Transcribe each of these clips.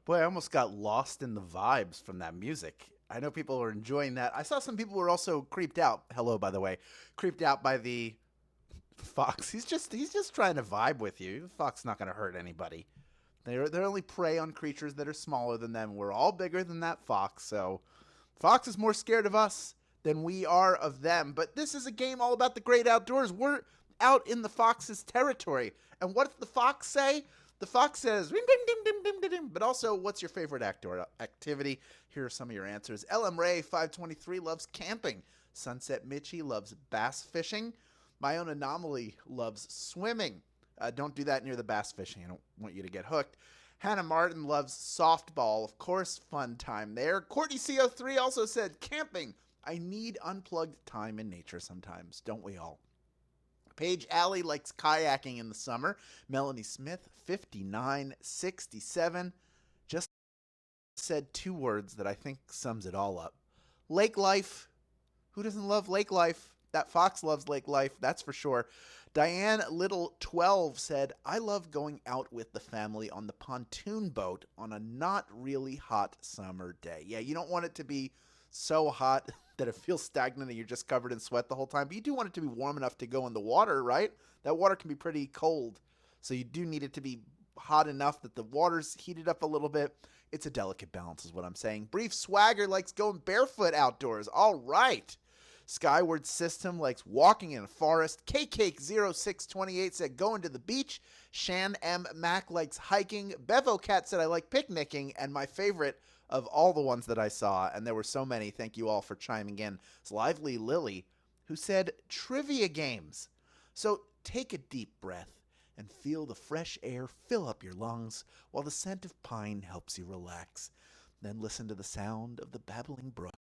Boy, I almost got lost in the vibes from that music. I know people are enjoying that. I saw some people were also creeped out. Hello, by the way, creeped out by the fox. He's just trying to vibe with you. The fox not going to hurt anybody. They're only prey on creatures that are smaller than them. We're all bigger than that fox, so fox is more scared of us than we are of them. But this is a game all about the great outdoors. We're out in the fox's territory. And what does the fox say? The fox says, ring, ding, ding, ding, ding, ding, ding. But also, what's your favorite outdoor activity? Here are some of your answers. LM Ray 523 loves camping. Sunset Mitchie loves bass fishing. My own Anomaly loves swimming. Don't do that near the bass fishing. I don't want you to get hooked. Hannah Martin loves softball. Of course, fun time there. Courtney CO3 also said camping. I need unplugged time in nature sometimes, don't we all? Paige Alley likes kayaking in the summer. Melanie Smith, 5967, just said two words that I think sums it all up. Lake life. Who doesn't love lake life? That fox loves lake life, that's for sure. Diane Little 12 said, I love going out with the family on the pontoon boat on a not really hot summer day. Yeah, you don't want it to be so hot that it feels stagnant and you're just covered in sweat the whole time. But you do want it to be warm enough to go in the water, right? That water can be pretty cold. So you do need it to be hot enough that the water's heated up a little bit. It's a delicate balance is what I'm saying. Brief Swagger likes going barefoot outdoors. All right. Skyward System likes walking in a forest. KCake0628 said going to the beach. Shan M. Mac likes hiking. Bevo Cat said I like picnicking. And my favorite of all the ones that I saw, and there were so many, thank you all for chiming in, is Lively Lily, who said trivia games. So take a deep breath and feel the fresh air fill up your lungs while the scent of pine helps you relax. Then listen to the sound of the babbling brook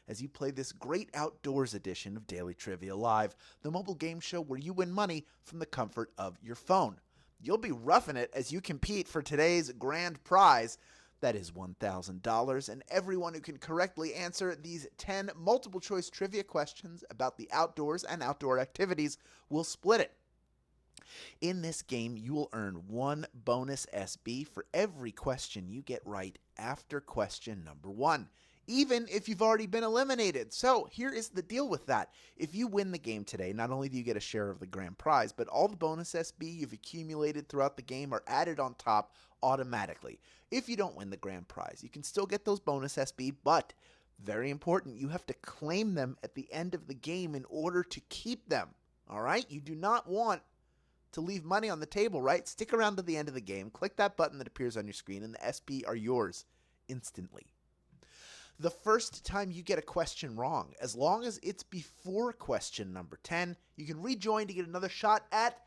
as you play this great outdoors edition of Daily Trivia Live, the mobile game show where you win money from the comfort of your phone. You'll be roughing it as you compete for today's grand prize. That is $1,000, and everyone who can correctly answer these 10 multiple-choice trivia questions about the outdoors and outdoor activities will split it. In this game, you will earn one bonus SB for every question you get right after question number 1, even if you've already been eliminated. So here is the deal with that. If you win the game today, not only do you get a share of the grand prize, but all the bonus SB you've accumulated throughout the game are added on top automatically. If you don't win the grand prize, you can still get those bonus SB, but very important, you have to claim them at the end of the game in order to keep them. All right? You do not want to leave money on the table, right? Stick around to the end of the game, click that button that appears on your screen, and the SB are yours instantly. The first time you get a question wrong, as long as it's before question number 10, you can rejoin to get another shot at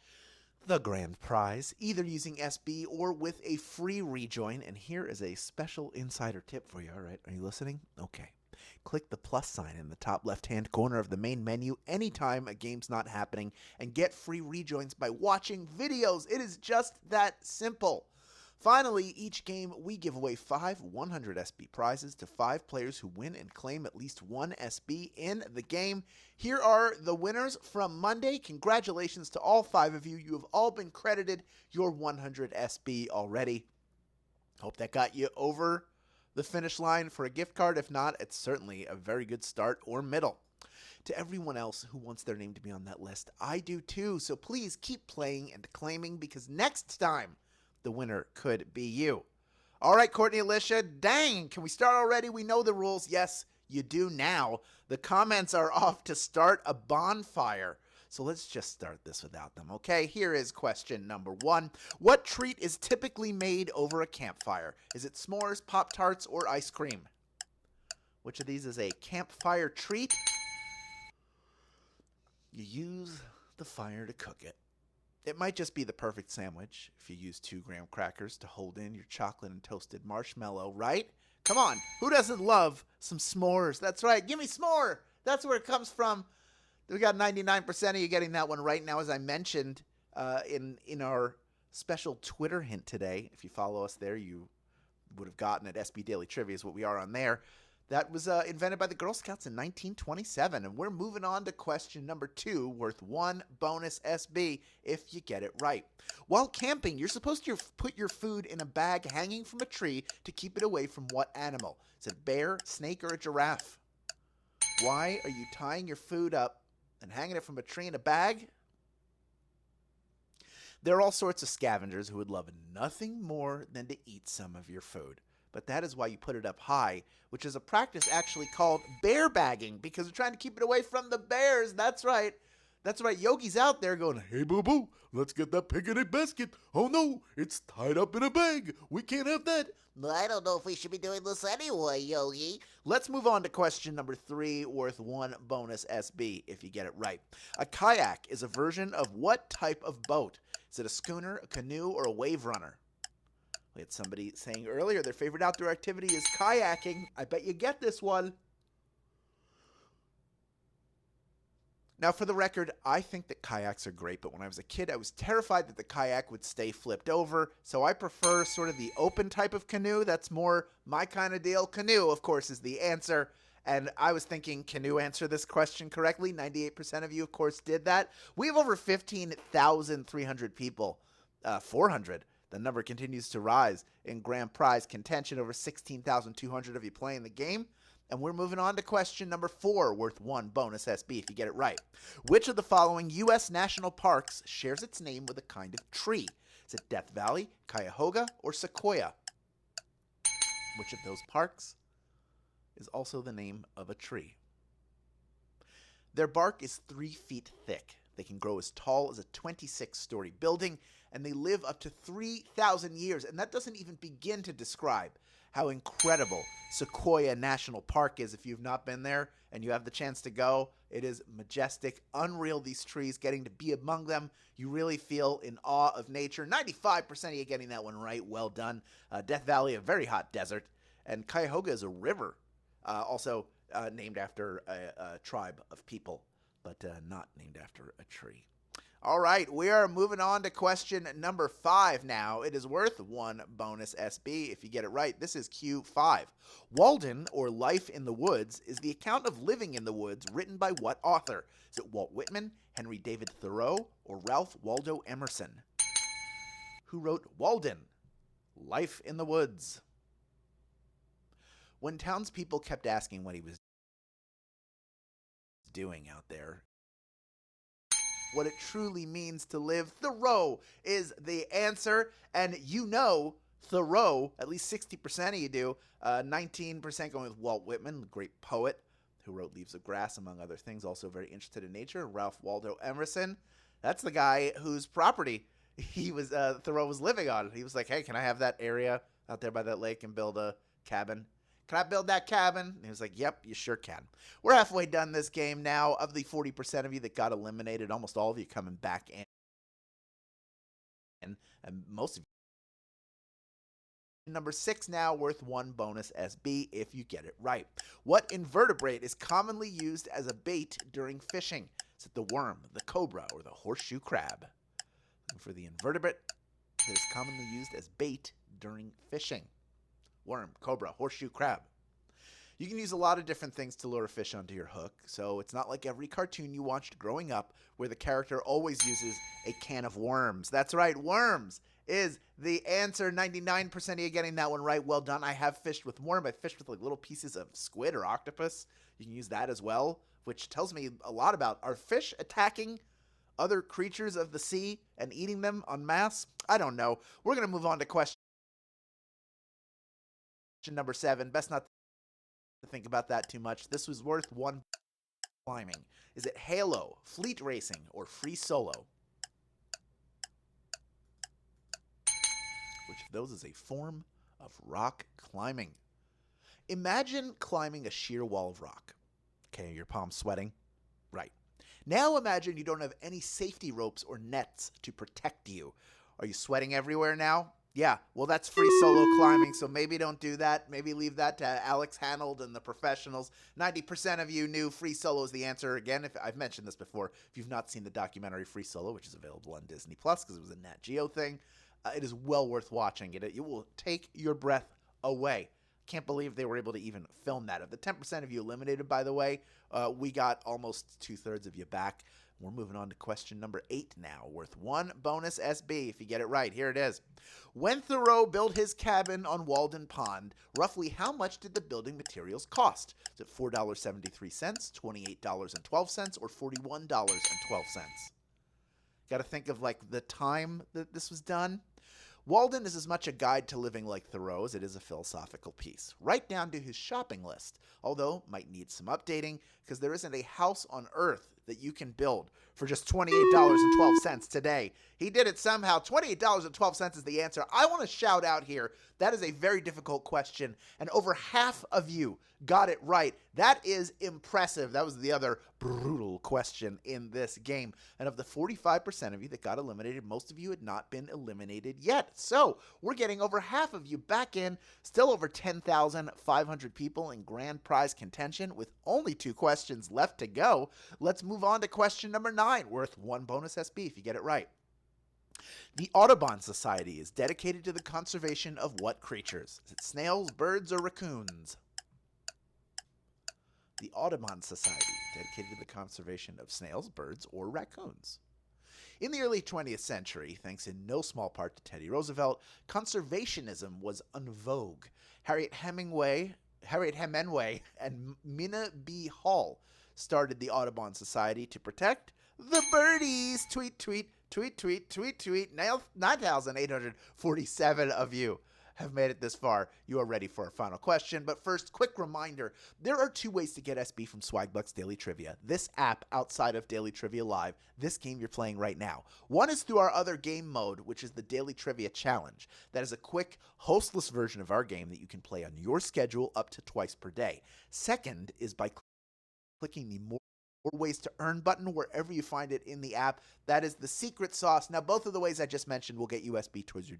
the grand prize, either using SB or with a free rejoin. And here is a special insider tip for you. All right, are you listening? Okay. Click the plus sign in the top left-hand corner of the main menu anytime a game's not happening and get free rejoins by watching videos. It is just that simple. Finally, each game we give away 5 100 SB prizes to 5 players who win and claim at least 1 SB in the game. Here are the winners from Monday. Congratulations to all 5 of you. You have all been credited your 100 SB already. Hope that got you over the finish line for a gift card. If not, it's certainly a very good start or middle. To everyone else who wants their name to be on that list, I do too. So please keep playing and claiming, because next time the winner could be you. All right, Courtney Alicia, dang, can we start already? We know the rules. Yes, you do now. The comments are off to start a bonfire. So let's just start this without them, okay? Here is question number 1. What treat is typically made over a campfire? Is it s'mores, Pop-Tarts, or ice cream? Which of these is a campfire treat? You use the fire to cook it. It might just be the perfect sandwich if you use 2 graham crackers to hold in your chocolate and toasted marshmallow, right? Come on, who doesn't love some s'mores? That's right, give me s'more. That's where it comes from. We got 99% of you getting that one right now, as I mentioned in our special Twitter hint today. If you follow us there, you would have gotten it. SB Daily Trivia is what we are on there. That was invented by the Girl Scouts in 1927. And we're moving on to question number 2, worth 1 bonus SB if you get it right. While camping, you're supposed to put your food in a bag hanging from a tree to keep it away from what animal? Is it bear, snake, or a giraffe? Why are you tying your food up and hanging it from a tree in a bag? There are all sorts of scavengers who would love nothing more than to eat some of your food. But that is why you put it up high, which is a practice actually called bear bagging, because we're trying to keep it away from the bears. That's right. That's right. Yogi's out there going, hey, boo-boo, let's get that picnic basket. Oh, no, it's tied up in a bag. We can't have that. I don't know if we should be doing this anyway, Yogi. Let's move on to question number 3, worth 1 bonus SB if you get it right. A kayak is a version of what type of boat? Is it a schooner, a canoe, or a wave runner? We had somebody saying earlier their favorite outdoor activity is kayaking. I bet you get this one. Now, for the record, I think that kayaks are great, but when I was a kid, I was terrified that the kayak would stay flipped over, so I prefer sort of the open type of canoe. That's more my kind of deal. Canoe, of course, is the answer, and I was thinking, can you answer this question correctly? 98% of you, of course, did that. We have over 15,300 people. 400. The number continues to rise in grand prize contention. Over 16,200 of you playing the game. And we're moving on to question number 4, worth 1 bonus SB if you get it right. Which of the following U.S. national parks shares its name with a kind of tree? Is it Death Valley, Cuyahoga, or Sequoia? Which of those parks is also the name of a tree? Their bark is 3 feet thick. They can grow as tall as a 26-story building, and they live up to 3,000 years. And that doesn't even begin to describe how incredible Sequoia National Park is. If you've not been there and you have the chance to go, it is majestic, unreal, these trees, getting to be among them. You really feel in awe of nature. 95% of you getting that one right. Well done. Death Valley, a very hot desert. And Cuyahoga is a river, also named after a tribe of people, but not named after a tree. All right, we are moving on to question number 5 now. It is worth 1 bonus SB if you get it right. This is Q5. Walden, or Life in the Woods, is the account of living in the woods written by what author? Is it Walt Whitman, Henry David Thoreau, or Ralph Waldo Emerson? Who wrote Walden, Life in the Woods? When townspeople kept asking what he was doing out there, what it truly means to live, Thoreau is the answer. And you know Thoreau, at least 60% of you do. 19% going with Walt Whitman, great poet who wrote Leaves of Grass, among other things, also very interested in nature. Ralph Waldo Emerson, that's the guy whose property Thoreau was living on. He was like, hey, can I have that area out there by that lake and build a cabin? Can I build that cabin? And he was like, yep, you sure can. We're halfway done this game now. Of the 40% of you that got eliminated, almost all of you coming back in. And most of you. Number 6 now, worth 1 bonus SB if you get it right. What invertebrate is commonly used as a bait during fishing? Is it the worm, the cobra, or the horseshoe crab? And for the invertebrate that is commonly used as bait during fishing. Worm, cobra, horseshoe crab. You can use a lot of different things to lure a fish onto your hook, so it's not like every cartoon you watched growing up where the character always uses a can of worms. That's right, worms is the answer. 99% of you getting that one right. Well done. I have fished with worm. I fished with like little pieces of squid or octopus. You can use that as well, which tells me a lot about, are fish attacking other creatures of the sea and eating them en masse? I don't know. We're going to move on to question number 7. Best not to think about that too much. This was worth 1 climbing. Is it Halo, Fleet Racing, or Free Solo? Which of those is a form of rock climbing? Imagine climbing a sheer wall of rock. Okay, your palms sweating? Right. Now imagine you don't have any safety ropes or nets to protect you. Are you sweating everywhere now? Yeah, well, that's free solo climbing, so maybe don't do that. Maybe leave that to Alex Hanold and the professionals. 90% of you knew Free Solo is the answer. Again, if I've mentioned this before, if you've not seen the documentary Free Solo, which is available on Disney Plus because it was a Nat Geo thing, it is well worth watching. It will take your breath away. Can't believe they were able to even film that. Of the 10% of you eliminated, by the way, we got almost 2/3 of you back. We're moving on to question number 8 now, worth 1 bonus SB if you get it right. Here it is. When Thoreau built his cabin on Walden Pond, roughly how much did the building materials cost? Is it $4.73, $28.12, or $41.12? Got to think of like the time that this was done. Walden is as much a guide to living like Thoreau as it is a philosophical piece, right down to his shopping list, although might need some updating because there isn't a house on earth that you can build for just $28.12 today. He did it somehow. $28.12 is the answer. I want to shout out here. That is a very difficult question, and over half of you got it right. That is impressive. That was the other brutal question in this game. And of the 45% of you that got eliminated, most of you had not been eliminated yet. So we're getting over half of you back in, still over 10,500 people in grand prize contention with only 2 questions left to go. Let's move on to question number 9, worth 1 bonus SB if you get it right. The Audubon Society is dedicated to the conservation of what creatures? Is it snails, birds, or raccoons? The Audubon Society, dedicated to the conservation of snails, birds, or raccoons. In the early 20th century, thanks in no small part to Teddy Roosevelt, conservationism was en vogue. Harriet Hemingway and Minna B. Hall started the Audubon Society to protect the birdies. Tweet, tweet, tweet, tweet, tweet, tweet. 9,847 of you have made it this far. You are ready for our final question. But first, quick reminder, there are 2 ways to get SB from Swagbucks Daily Trivia. This app outside of Daily Trivia Live, this game you're playing right now. One is through our other game mode, which is the Daily Trivia Challenge. That is a quick, hostless version of our game that you can play on your schedule up to twice per day. Second is by clicking the more ways to earn button wherever you find it in the app. That is the secret sauce. Now, both of the ways I just mentioned will get you SB towards your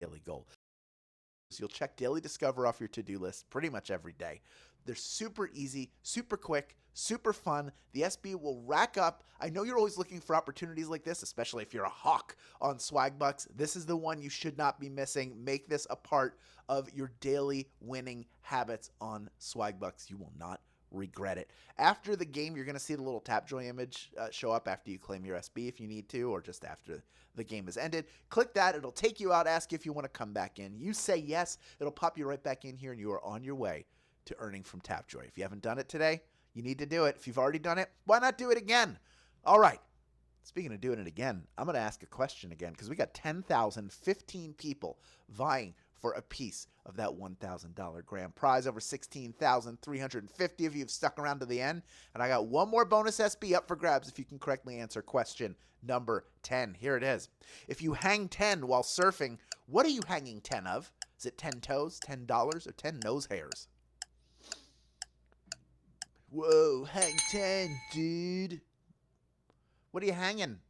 daily goal. So you'll check Daily Discover off your to-do list pretty much every day. They're super easy, super quick, super fun. The SB will rack up. I know you're always looking for opportunities like this, especially if you're a hawk on Swagbucks. This is the one you should not be missing. Make this a part of your daily winning habits on Swagbucks. You will not regret it. After the game, you're going to see the little Tapjoy image show up after you claim your SB if you need to, or just after the game has ended. Click that. It'll take you out, ask you if you want to come back in. You say yes, it'll pop you right back in here, and you are on your way to earning from Tapjoy. If you haven't done it today, you need to do it. If you've already done it, why not do it again? All right. Speaking of doing it again, I'm going to ask a question again because we got 10,015 people vying for a piece of that $1,000 grand prize. Over 16,350 of you have stuck around to the end. And I got one more bonus SB up for grabs if you can correctly answer question number 10. Here it is. If you hang 10 while surfing, what are you hanging 10 of? Is it 10 toes, $10, or 10 nose hairs? Whoa, hang 10, dude. What are you hanging?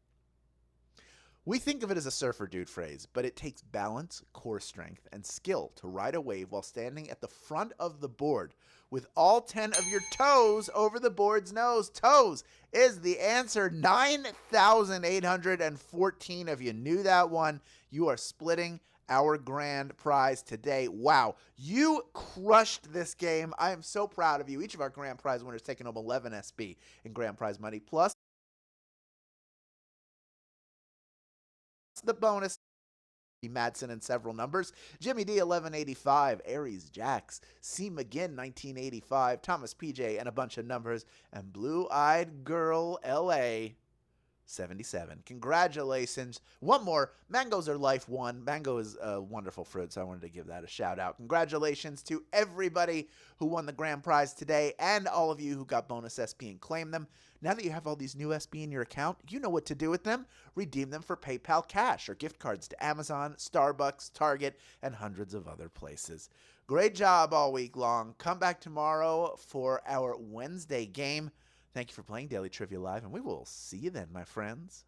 We think of it as a surfer dude phrase, but it takes balance, core strength, and skill to ride a wave while standing at the front of the board with all 10 of your toes over the board's nose. Toes is the answer. 9,814 of you knew that one. You are splitting our grand prize today. Wow, you crushed this game. I am so proud of you. Each of our grand prize winners taking home 11 SB in grand prize money, plus the bonus. Madsen and several numbers. Jimmy D 1185, Aries Jax, C McGinn 1985, Thomas PJ and a bunch of numbers, and Blue Eyed Girl LA 77. Congratulations. One more. Mangoes are life one. Mango is a wonderful fruit, so I wanted to give that a shout out. Congratulations to everybody who won the grand prize today and all of you who got bonus SP and claimed them. Now that you have all these new SP in your account, you know what to do with them. Redeem them for PayPal cash or gift cards to Amazon, Starbucks, Target, and hundreds of other places. Great job all week long. Come back tomorrow for our Wednesday game. Thank you for playing Daily Trivia Live, and we will see you then, my friends.